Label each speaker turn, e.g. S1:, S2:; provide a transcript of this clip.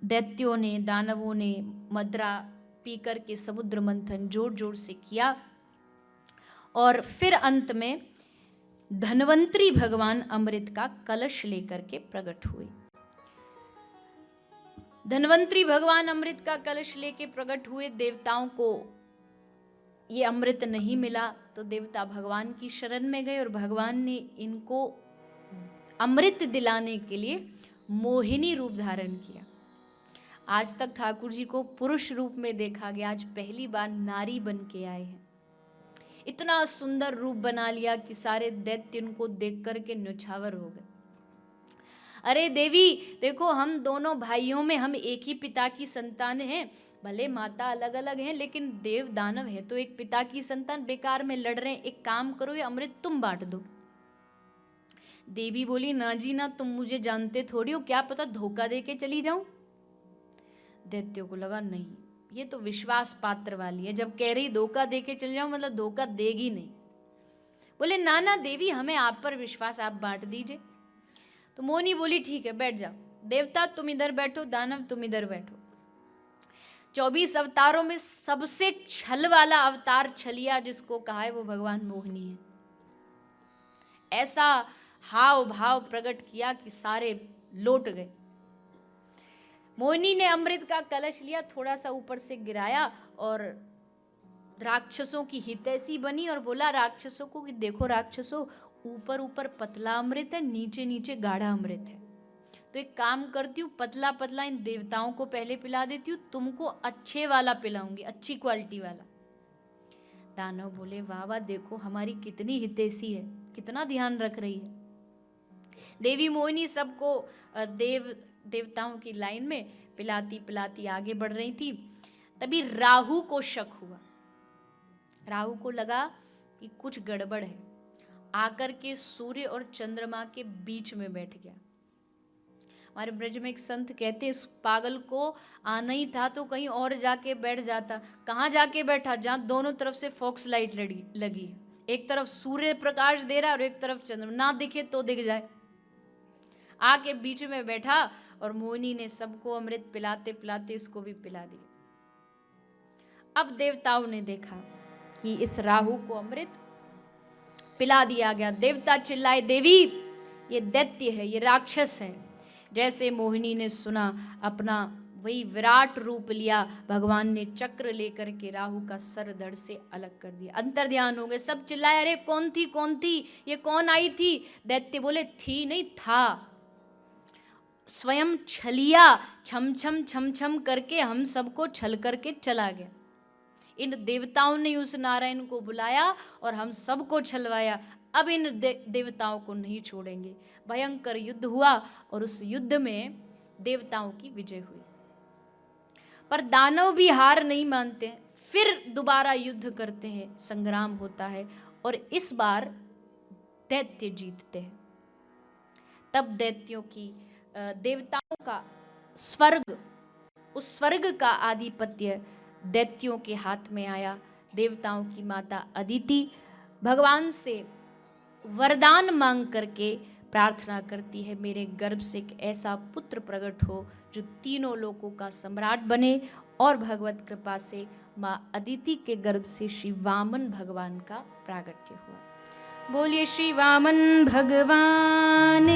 S1: दैत्यों ने, दानवों ने मदरा पीकर के समुद्र मंथन जोर जोर से किया और फिर अंत में धन्वंतरी भगवान अमृत का कलश लेकर के प्रकट हुए। धन्वंतरी भगवान अमृत का कलश लेके प्रकट हुए। देवताओं को ये अमृत नहीं मिला तो देवता भगवान की शरण में गए और भगवान ने इनको अमृत दिलाने के लिए मोहिनी रूप धारण किया। आज तक ठाकुर जी को पुरुष रूप में देखा गया, आज पहली बार नारी बन के आए हैं। इतना सुंदर रूप बना लिया कि सारे दैत्य उनको देख करके न्यौछावर हो गए। अरे देवी देखो, हम दोनों भाइयों में हम एक ही पिता की संतान हैं, भले माता अलग अलग हैं लेकिन देव दानव है तो एक पिता की संतान, बेकार में लड़ रहे हैं। एक काम करो, ये अमृत तुम बांट दो। देवी बोली ना जी ना, तुम मुझे जानते थोड़ी हो, क्या पता धोखा दे के चली जाऊं। दैत्यों को लगा नहीं, ये तो विश्वास पात्र वाली है, जब कह रही धोखा दे के चल जाऊं मतलब धोखा देगी नहीं। बोले ना ना देवी, हमें आप पर विश्वास, आप बांट दीजिए। तो मोहिनी बोली ठीक है बैठ जाओ, देवता तुम इधर बैठो, दानव तुम इधर बैठो। 24 अवतारों में सबसे छल वाला अवतार छलिया जिसको कहा है वो भगवान मोहिनी है। ऐसा हाव भाव प्रकट किया कि सारे लौट गए। मोहिनी ने अमृत का कलश लिया, थोड़ा सा ऊपर से गिराया और राक्षसों की हितैषी बनी और बोला राक्षसों को कि देखो राक्षसों, ऊपर ऊपर पतला अमृत है, नीचे नीचे गाढ़ा अमृत है, तो एक काम करती हूँ, पतला पतला इन देवताओं को पहले पिला देती हूँ, तुमको अच्छे वाला पिलाऊंगी, अच्छी क्वालिटी वाला। दानव बोले वाह वाह, देखो हमारी कितनी हितैषी है, कितना ध्यान रख रही है। देवी मोहिनी सबको देवताओं की लाइन में पिलाती पिलाती आगे बढ़ रही थी। तभी राहु को शक हुआ। राहु को लगा कि कुछ गड़बड़ है, आकर के सूर्य और चंद्रमा के बीच में बैठ गया। हमारे ब्रज में एक संत कहते, इस पागल को आना ही था तो कहीं और जाके बैठ जाता। कहाँ जाके बैठा? जहाँ दोनों तरफ से फॉक्स लाइट लगी है, एक तरफ सूर्य प्रकाश दे रहा है और एक तरफ चंद्रमा, ना दिखे तो दिख जाए। आके बीच में बैठा और मोहिनी ने सबको अमृत पिलाते पिलाते इसको भी पिला दिया। अब देवताओं ने देखा कि इस राहु को अमृत पिला दिया गया। देवता चिल्लाए देवी ये दैत्य है, ये राक्षस है। जैसे मोहिनी ने सुना, अपना वही विराट रूप लिया, भगवान ने चक्र लेकर के राहु का सर धड़ से अलग कर दिया। अंतर ध्यान हो गए, सब चिल्लाए अरे कौन थी, ये कौन आई थी? दैत्य बोले थी नहीं, था। स्वयं छलिया छम छम छम छम करके हम सबको छल करके चला गया। इन देवताओं ने उस नारायण को बुलाया और हम सबको छलवाया। अब इन देवताओं को नहीं छोड़ेंगे। भयंकर युद्ध हुआ और उस युद्ध में देवताओं की विजय हुई। पर दानव भी हार नहीं मानते हैं, फिर दोबारा युद्ध करते हैं, संग्राम होता है और इस बार दैत्य जीतते हैं। तब दैत्यों की देवताओं का स्वर्ग, उस स्वर्ग का आधिपत्य दैत्यों के हाथ में आया। देवताओं की माता अदिति भगवान से वरदान मांग करके प्रार्थना करती है, मेरे गर्भ से एक ऐसा पुत्र प्रकट हो जो तीनों लोकों का सम्राट बने। और भगवत कृपा से माँ अदिति के गर्भ से श्री वामन भगवान का प्रागट्य हुआ। बोलिए श्री वामन भगवान